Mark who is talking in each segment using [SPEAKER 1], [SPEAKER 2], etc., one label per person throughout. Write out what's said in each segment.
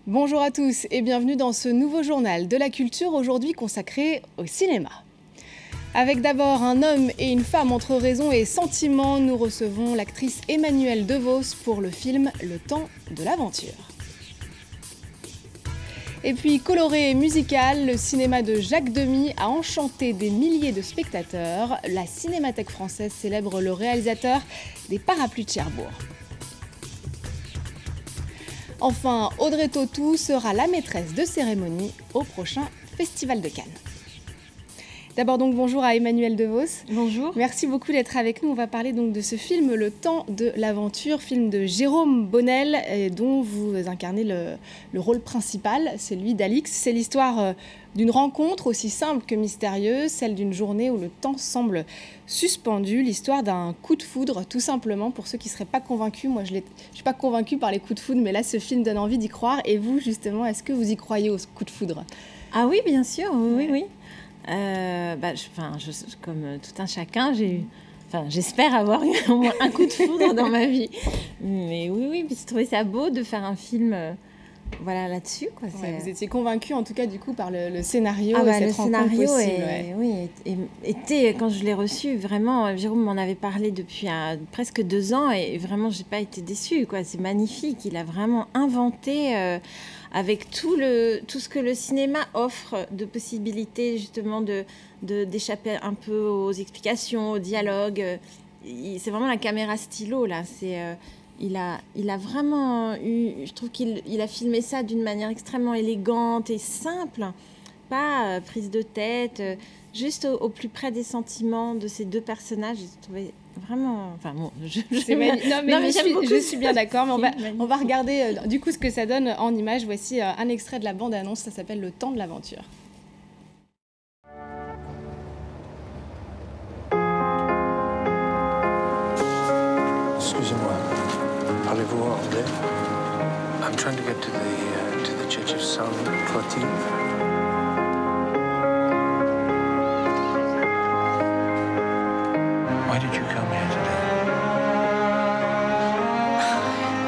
[SPEAKER 1] Bonjour à tous et bienvenue dans ce nouveau journal de la culture, aujourd'hui consacré au cinéma. Avec d'abord un homme et une femme entre raison et sentiment, nous recevons l'actrice Emmanuelle DeVos pour le film Le Temps de l'aventure. Et puis coloré et musical, le cinéma de Jacques Demy a enchanté des milliers de spectateurs. La Cinémathèque française célèbre le réalisateur des Parapluies de Cherbourg. Enfin, Audrey Tautou sera la maîtresse de cérémonie au prochain Festival de Cannes. D'abord donc bonjour à Emmanuelle DeVos.
[SPEAKER 2] Bonjour.
[SPEAKER 1] Merci beaucoup d'être avec nous. On va parler donc de ce film Le Temps de l'aventure, film de Jérôme Bonnel dont vous incarnez le rôle principal, celui d'Alix. C'est l'histoire d'une rencontre aussi simple que mystérieuse, celle d'une journée où le temps semble suspendu, l'histoire d'un coup de foudre tout simplement. Pour ceux qui ne seraient pas convaincus, moi je ne suis pas convaincue par les coups de foudre, mais là ce film donne envie d'y croire. Et vous justement, est-ce que vous y croyez au coup de foudre?
[SPEAKER 2] Ah oui, bien sûr, oui. Comme tout un chacun, j'espère avoir eu au moins un coup de foudre dans ma vie. Mais oui, puis j'ai trouvé ça beau de faire un film là-dessus.
[SPEAKER 1] Ouais, vous étiez convaincue en tout cas du coup par le scénario et cette
[SPEAKER 2] le
[SPEAKER 1] rencontre
[SPEAKER 2] scénario
[SPEAKER 1] possible.
[SPEAKER 2] était, quand je l'ai reçu, vraiment, Jérôme m'en avait parlé depuis presque 2 ans et vraiment, j'ai pas été déçue. C'est magnifique, il a vraiment inventé... avec tout ce que le cinéma offre de possibilités justement d'échapper un peu aux explications, au dialogue. C'est vraiment la caméra stylo là. Il a vraiment eu, je trouve qu'il a filmé ça d'une manière extrêmement élégante et simple, pas prise de tête, juste au plus près des sentiments de ces deux personnages. J'ai trouvé vraiment... Enfin bon,
[SPEAKER 1] je suis bien d'accord, mais on va regarder du coup ce que ça donne en images. Voici un extrait de la bande-annonce, ça s'appelle Le Temps de l'aventure.
[SPEAKER 3] Excusez-moi, parlez-vous anglais? I'm trying to get to the Church of Saint Clotilde. Why did you come here today?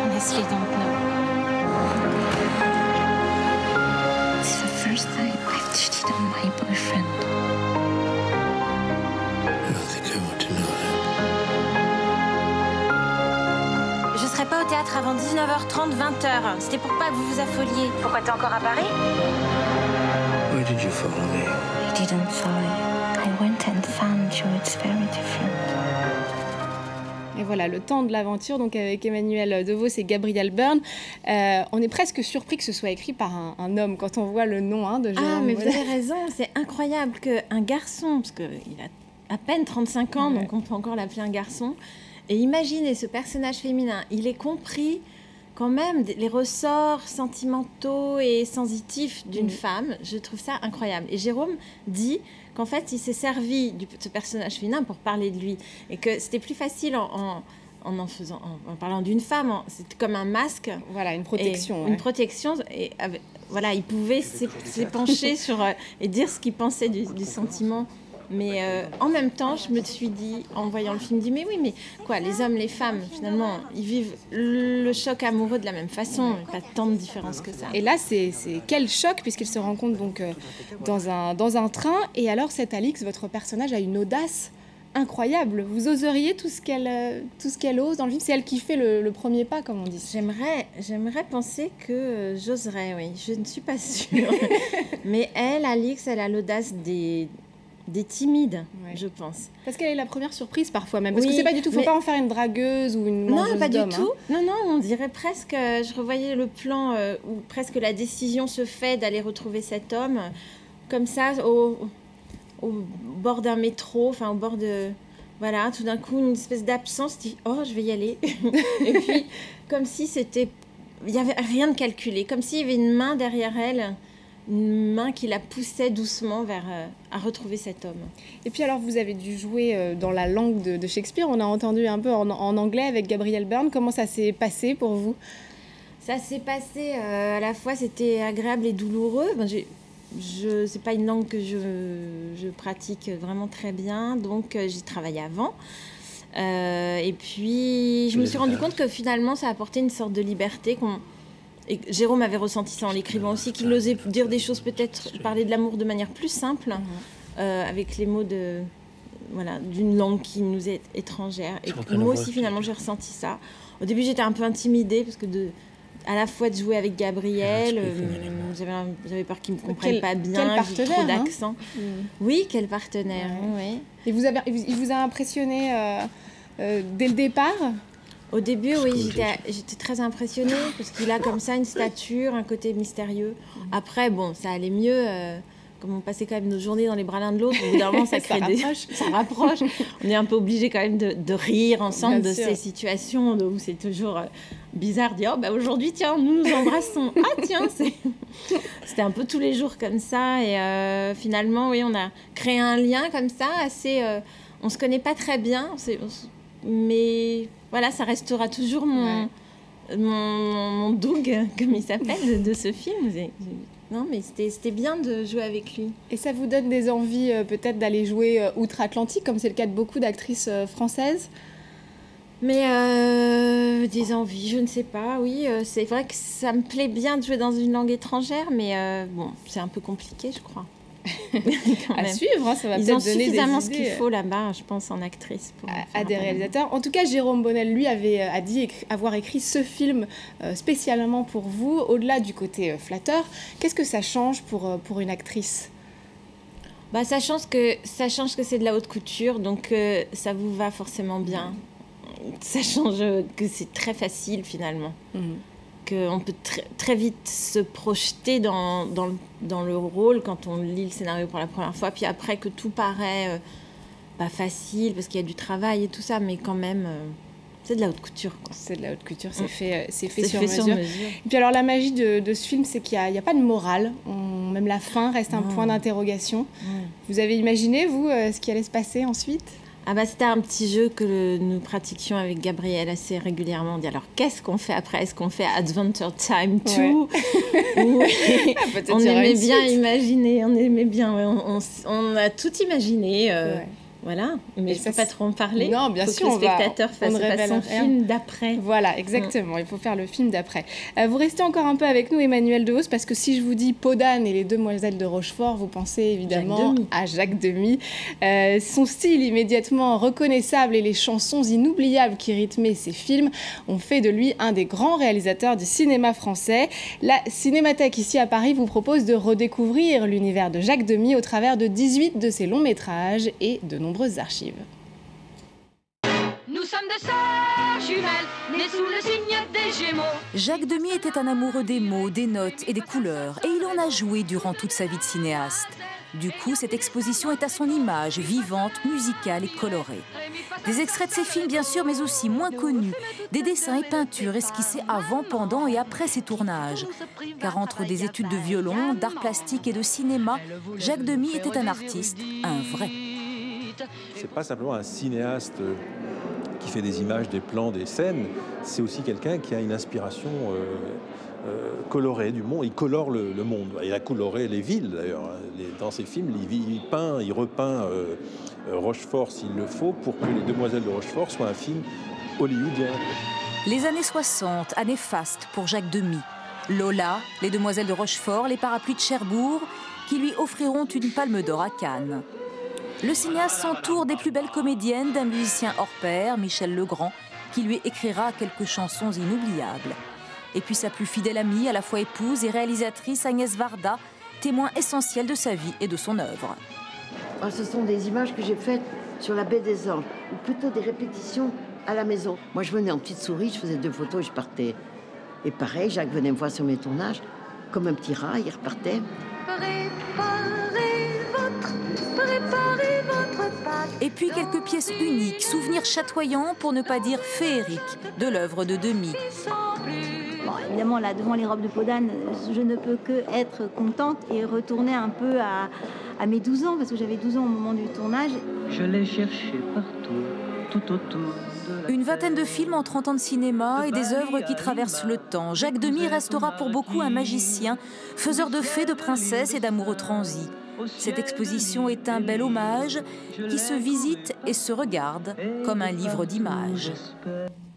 [SPEAKER 4] Honestly, don't know. It's the first time I've cheated on my boyfriend.
[SPEAKER 3] I don't think I want to know that.
[SPEAKER 4] Je serai pas au théâtre avant 19h30, 20h. C'était pour pas que vous vous affoliez. Pourquoi t'es encore à Paris?
[SPEAKER 3] Why did you follow me?
[SPEAKER 4] I didn't follow you. I went and found you. It's very different.
[SPEAKER 1] Et voilà, Le Temps de l'aventure, donc avec Emmanuelle DeVos et Gabriel Byrne. On est presque surpris que ce soit écrit par un homme quand on voit le nom de Jérôme Bonnel.
[SPEAKER 2] Ah, mais vous avez raison, c'est incroyable qu'un garçon, parce qu'il a à peine 35 ans, donc on peut encore l'appeler un garçon, et imaginez ce personnage féminin, il ait compris quand même les ressorts sentimentaux et sensitifs d'une femme. Je trouve ça incroyable. Et Jérôme dit qu'en fait, il s'est servi de ce personnage féminin pour parler de lui. Et que c'était plus facile en parlant d'une femme. C'était comme un masque.
[SPEAKER 1] Voilà, une protection.
[SPEAKER 2] Une protection. Et il pouvait s'épancher sur et dire ce qu'il pensait du sentiment. Mais en même temps, je me suis dit, en voyant le film, mais les hommes, les femmes, finalement, ils vivent le choc amoureux de la même façon. Il n'y a pas tant de différence que ça.
[SPEAKER 1] Et là, c'est quel choc, puisqu'ils se rencontrent donc dans un train. Et alors, cette Alix, votre personnage, a une audace incroyable. Vous oseriez tout ce qu'elle ose dans le film? C'est elle qui fait le premier pas, comme on dit.
[SPEAKER 2] J'aimerais penser que j'oserais, oui. Je ne suis pas sûre. Mais Alix, elle a l'audace des timides, je pense.
[SPEAKER 1] Parce qu'elle est la première surprise parfois même. Parce que c'est pas du tout, faut pas en faire une dragueuse ou une mangeuse d'hommes.
[SPEAKER 2] Non, pas du tout. Non, on dirait presque, je revoyais le plan où presque la décision se fait d'aller retrouver cet homme, comme ça, au bord d'un métro, au bord de... Voilà, tout d'un coup, une espèce d'absence, dit « Oh, je vais y aller ». Et puis, comme si il n'y avait rien de calculé, comme s'il y avait une main derrière elle, une main qui la poussait doucement à retrouver cet homme.
[SPEAKER 1] Et puis alors, vous avez dû jouer dans la langue de Shakespeare. On a entendu un peu en anglais avec Gabriel Byrne. Comment ça s'est passé pour vous?
[SPEAKER 2] Ça s'est passé à la fois, c'était agréable et douloureux. C'est pas une langue que je pratique vraiment très bien, donc j'y travaillais avant. Et puis, je me suis rendu compte que finalement, ça apportait une sorte de liberté Et Jérôme avait ressenti ça en l'écrivant aussi, qu'il osait dire des choses, peut-être parler de l'amour de manière plus simple, avec les mots d'une langue qui nous est étrangère. Et moi aussi, finalement, j'ai ressenti ça. Au début, j'étais un peu intimidée, parce que à la fois de jouer avec Gabriel, j'avais peur qu'il ne me comprenne pas bien,
[SPEAKER 1] quel
[SPEAKER 2] j'ai trop d'accent. Oui, quel partenaire. Ouais.
[SPEAKER 1] Et il vous a impressionné dès le départ?
[SPEAKER 2] Au début, oui, j'étais très impressionnée parce qu'il a comme ça une stature, un côté mystérieux. Après, bon, ça allait mieux. Comme on passait quand même nos journées dans les bras l'un de l'autre, au bout d'un moment, ça rapproche. On est un peu obligés quand même de rire ensemble de ces situations où c'est toujours bizarre de dire « aujourd'hui, tiens, nous embrassons. Ah tiens !» C'était un peu tous les jours comme ça. Et finalement, oui, on a créé un lien comme ça, assez... on ne se connaît pas très bien, mais... Voilà, ça restera toujours mon Doug, comme il s'appelle, de ce film. Non, mais c'était bien de jouer avec lui.
[SPEAKER 1] Et ça vous donne des envies peut-être d'aller jouer outre-Atlantique, comme c'est le cas de beaucoup d'actrices françaises?
[SPEAKER 2] Mais des envies, je ne sais pas, oui. C'est vrai que ça me plaît bien de jouer dans une langue étrangère, mais bon, c'est un peu compliqué, je crois.
[SPEAKER 1] À suivre, ça va peut-être donner des idées.
[SPEAKER 2] Ils ont suffisamment ce qu'il faut là-bas, je pense, en actrice.
[SPEAKER 1] À des réalisateurs. En tout cas, Jérôme Bonnel, lui, a dit avoir écrit ce film spécialement pour vous. Au-delà du côté flatteur, qu'est-ce que ça change pour une actrice?
[SPEAKER 2] Ça change que c'est de la haute couture, donc ça vous va forcément bien. Ça change que c'est très facile, finalement. Qu'on peut très vite se projeter dans le rôle quand on lit le scénario pour la première fois, puis après que tout paraît pas facile parce qu'il y a du travail et tout ça, mais quand même c'est de la haute couture, quoi. C'est de la haute couture,
[SPEAKER 1] c'est fait sur mesure. Et puis alors la magie de ce film, c'est qu'il n'y a pas de morale, même la fin reste un point d'interrogation. Vous avez imaginé, vous, ce qui allait se passer ensuite?
[SPEAKER 2] C'était un petit jeu que nous pratiquions avec Gabriel assez régulièrement. On dit alors, qu'est-ce qu'on fait après? Est-ce qu'on fait Adventure Time 2 On aimait bien imaginer, on a tout imaginé. Voilà, mais je ne peux pas trop en parler.
[SPEAKER 1] Non, bien sûr,
[SPEAKER 2] que le spectateur fasse son film d'après.
[SPEAKER 1] Voilà, exactement, il faut faire le film d'après. Vous restez encore un peu avec nous, Emmanuelle Dehaus, parce que si je vous dis Peau d'âne et les Demoiselles de Rochefort, vous pensez évidemment à Jacques Demy. Son style immédiatement reconnaissable et les chansons inoubliables qui rythmaient ses films ont fait de lui un des grands réalisateurs du cinéma français. La Cinémathèque, ici à Paris, vous propose de redécouvrir l'univers de Jacques Demy au travers de 18 de ses longs métrages et de nombreuses archives.
[SPEAKER 5] Nous sommes de sœurs jumelles, nées sous le signe des Gémeaux.
[SPEAKER 6] Jacques Demy était un amoureux des mots, des notes et des couleurs, et il en a joué durant toute sa vie de cinéaste. Du coup, cette exposition est à son image, vivante, musicale et colorée. Des extraits de ses films, bien sûr, mais aussi moins connus, des dessins et peintures esquissés avant, pendant et après ses tournages. Car entre des études de violon, d'art plastique et de cinéma, Jacques Demy était un artiste, un vrai.
[SPEAKER 7] C'est pas simplement un cinéaste qui fait des images, des plans, des scènes. C'est aussi quelqu'un qui a une inspiration colorée du monde. Il colore le monde. Il a coloré les villes, d'ailleurs. Dans ses films, il repeint Rochefort s'il le faut pour que Les Demoiselles de Rochefort soit un film hollywoodien.
[SPEAKER 6] Les années 60, années fastes pour Jacques Demy. Lola, Les Demoiselles de Rochefort, les Parapluies de Cherbourg, qui lui offriront une palme d'or à Cannes. Le cinéaste s'entoure des plus belles comédiennes, d'un musicien hors pair, Michel Legrand, qui lui écrira quelques chansons inoubliables. Et puis sa plus fidèle amie, à la fois épouse et réalisatrice, Agnès Varda, témoin essentiel de sa vie et de son œuvre.
[SPEAKER 8] Ce sont des images que j'ai faites sur la baie des Anges, ou plutôt des répétitions à la maison. Moi, je venais en petite souris, je faisais 2 photos et je partais. Et pareil, Jacques venait me voir sur mes tournages, comme un petit rat, il repartait.
[SPEAKER 6] Et puis quelques pièces uniques, souvenirs chatoyants, pour ne pas dire féeriques, de l'œuvre de Demy.
[SPEAKER 9] Bon, évidemment, là, devant les robes de peau d'âne, je ne peux que être contente et retourner un peu à mes 12 ans, parce que j'avais 12 ans au moment du tournage.
[SPEAKER 10] Je l'ai cherché partout, tout autour.
[SPEAKER 6] Une vingtaine de films en 30 ans de cinéma et des œuvres qui traversent le temps. Jacques Demy restera pour beaucoup un magicien, faiseur de fées, de princesses et d'amoureux transis. Cette exposition est un bel hommage qui se visite et se regarde comme un livre d'images.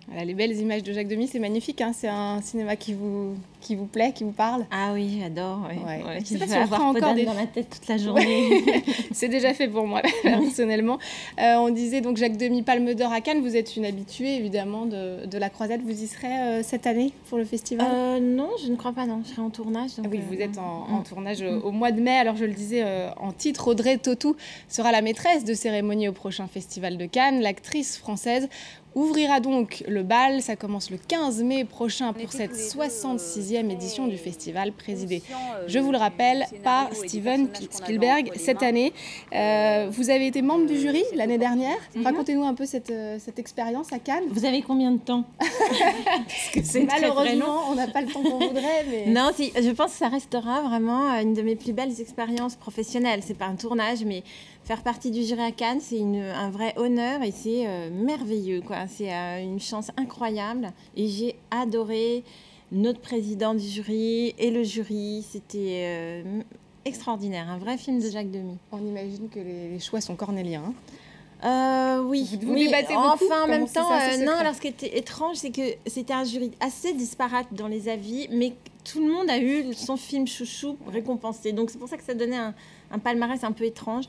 [SPEAKER 1] Voilà, les belles images de Jacques Demy, c'est magnifique, hein, c'est un cinéma qui vous qui vous plaît, qui vous parle?
[SPEAKER 2] Ah oui, j'adore.
[SPEAKER 1] Ouais.
[SPEAKER 2] Ouais,
[SPEAKER 1] Je sais pas
[SPEAKER 2] je
[SPEAKER 1] si
[SPEAKER 2] vais
[SPEAKER 1] on fera
[SPEAKER 2] avoir
[SPEAKER 1] encore
[SPEAKER 2] Podane
[SPEAKER 1] des...
[SPEAKER 2] dans la tête toute la journée.
[SPEAKER 1] C'est déjà fait pour moi, personnellement. On disait donc Jacques Demy, Palme d'Or à Cannes. Vous êtes une habituée, évidemment, de la Croisette. Vous y serez cette année pour le festival?
[SPEAKER 2] Non, je ne crois pas, non. Je serai en tournage. Donc,
[SPEAKER 1] oui, vous êtes en tournage au mois de mai. Alors, je le disais en titre, Audrey Tautou sera la maîtresse de cérémonie au prochain festival de Cannes. L'actrice française ouvrira donc le bal. Ça commence le 15 mai prochain pour cette 66e édition du festival, présidée, je vous le rappelle, par Steven Spielberg cette année. Vous avez été membre du jury l'année dernière. Racontez-nous un peu cette expérience à Cannes.
[SPEAKER 2] Vous avez combien de temps? Parce que c'est
[SPEAKER 1] malheureusement, on n'a pas le temps qu'on voudrait. Mais...
[SPEAKER 2] Non, si, je pense que ça restera vraiment une de mes plus belles expériences professionnelles. C'est pas un tournage, mais faire partie du jury à Cannes, c'est un vrai honneur et c'est merveilleux, quoi. C'est une chance incroyable et j'ai adoré notre président du jury et le jury. C'était extraordinaire, un vrai film de Jacques Demy.
[SPEAKER 1] On imagine que les choix sont cornéliens.
[SPEAKER 2] Oui,
[SPEAKER 1] vous débattez beaucoup.
[SPEAKER 2] Enfin, en même temps, non.
[SPEAKER 1] Alors,
[SPEAKER 2] alors, ce qui était étrange, c'est que c'était un jury assez disparate dans les avis, mais tout le monde a eu son film chouchou récompensé. Donc, c'est pour ça que ça donnait un palmarès un peu étrange.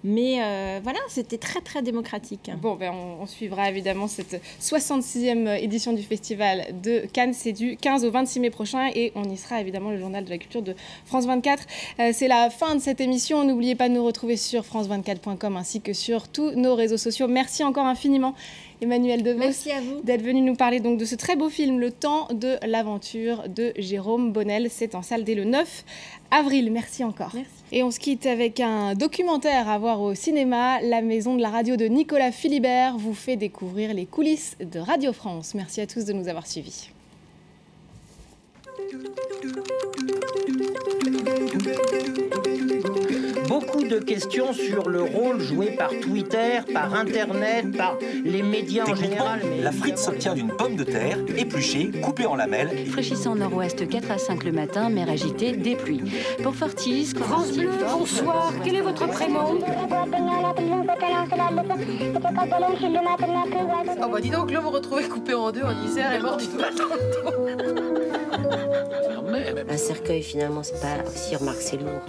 [SPEAKER 2] Mais voilà, c'était très, très démocratique.
[SPEAKER 1] Bon, on suivra évidemment cette 66e édition du Festival de Cannes. C'est du 15 au 26 mai prochain et on y sera évidemment, le journal de la culture de France 24. C'est la fin de cette émission. N'oubliez pas de nous retrouver sur france24.com ainsi que sur tous nos réseaux sociaux. Merci encore infiniment, Emmanuelle Devos.
[SPEAKER 2] Merci à vous
[SPEAKER 1] d'être venue nous parler donc de ce très beau film, Le Temps de l'aventure de Jérôme Bonnel. C'est en salle dès le 9 avril. Merci encore.
[SPEAKER 2] Merci.
[SPEAKER 1] Et on se quitte avec un documentaire à voir au cinéma. La maison de la radio de Nicolas Philibert vous fait découvrir les coulisses de Radio France. Merci à tous de nous avoir suivis.
[SPEAKER 11] Beaucoup de questions sur le rôle joué par Twitter, par Internet, par les médias en général. Mais...
[SPEAKER 12] La frite s'obtient d'une pomme de terre, épluchée, coupée en lamelles.
[SPEAKER 13] Fraîchissant nord-ouest 4 à 5 le matin, mer agitée, des pluies. Pour Fortis...
[SPEAKER 5] France Bleu, bonsoir. Quel est votre prénom?
[SPEAKER 14] Oh bah dis donc, l'homme retrouvé coupé en deux en Isère est mort d'une balle dans le dos.
[SPEAKER 15] Un cercueil, finalement, c'est pas aussi remarque, c'est lourd.